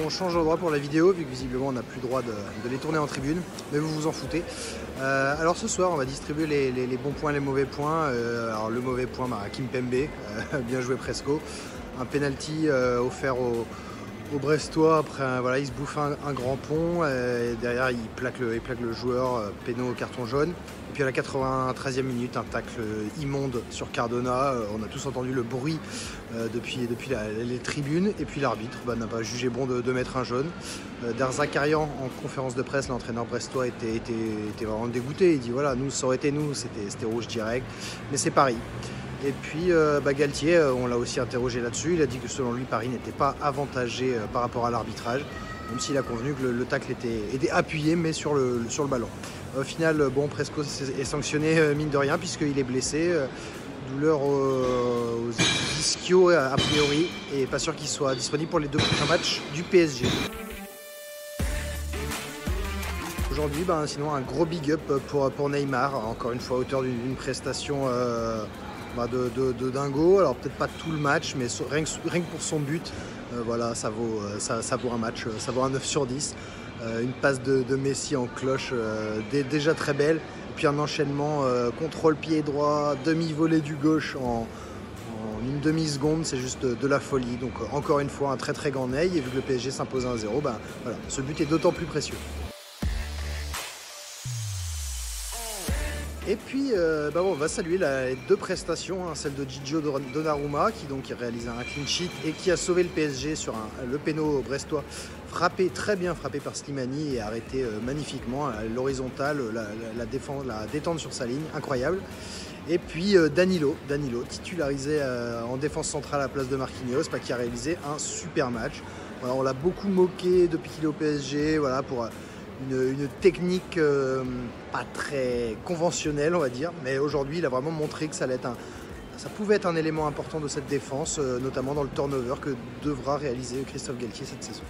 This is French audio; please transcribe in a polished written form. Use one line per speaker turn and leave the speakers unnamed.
on change d'endroit pour la vidéo, vu que visiblement on n'a plus le droit de les tourner en tribune, mais vous vous en foutez. Alors ce soir, on va distribuer les bons points et les mauvais points. Alors le mauvais point, Kimpembe, bien joué Presco. Un penalty offert au Brestois, après voilà, il se bouffe un grand pont, et derrière il plaque le joueur, péno au carton jaune. Et puis à la 93e minute, un tacle immonde sur Cardona. On a tous entendu le bruit depuis les tribunes. Et puis l'arbitre n'a pas jugé bon de mettre un jaune. Derzakarian, en conférence de presse, l'entraîneur brestois était vraiment dégoûté. Il dit voilà, nous, ça aurait été nous, c'était rouge direct, mais c'est Paris. Et puis Galtier, on l'a aussi interrogé là-dessus. Il a dit que selon lui, Paris n'était pas avantagé par rapport à l'arbitrage, même s'il a convenu que le tacle était appuyé, mais sur le ballon. Au final, Presco est sanctionné mine de rien, puisqu'il est blessé. Douleur aux ischios a priori, et pas sûr qu'il soit disponible pour les 2 prochains matchs du PSG. Aujourd'hui, sinon un gros big up pour Neymar, encore une fois auteur d'une prestation de dingo. Alors peut-être pas tout le match, mais rien que pour son but, voilà, ça vaut un match, ça vaut un 9 sur 10. Une passe de Messi en cloche déjà très belle, et puis un enchaînement contrôle pied droit, demi-volée du gauche en une demi-seconde, c'est juste de la folie. Donc encore une fois un très très grand ney, et vu que le PSG s'impose 1-0, voilà, ce but est d'autant plus précieux. Et puis, on va saluer les 2 prestations, celle de Gigio Donnarumma qui a réalisé un clean sheet et qui a sauvé le PSG sur le péno brestois, très bien frappé par Slimani et arrêté magnifiquement à l'horizontale, la détente sur sa ligne, incroyable. Et puis Danilo, titularisé en défense centrale à la place de Marquinhos, qui a réalisé un super match. Voilà, on l'a beaucoup moqué depuis qu'il est au PSG, voilà, pour une technique pas très conventionnelle, on va dire, mais aujourd'hui il a vraiment montré que ça pouvait être un élément important de cette défense, notamment dans le turnover que devra réaliser Christophe Galtier cette saison.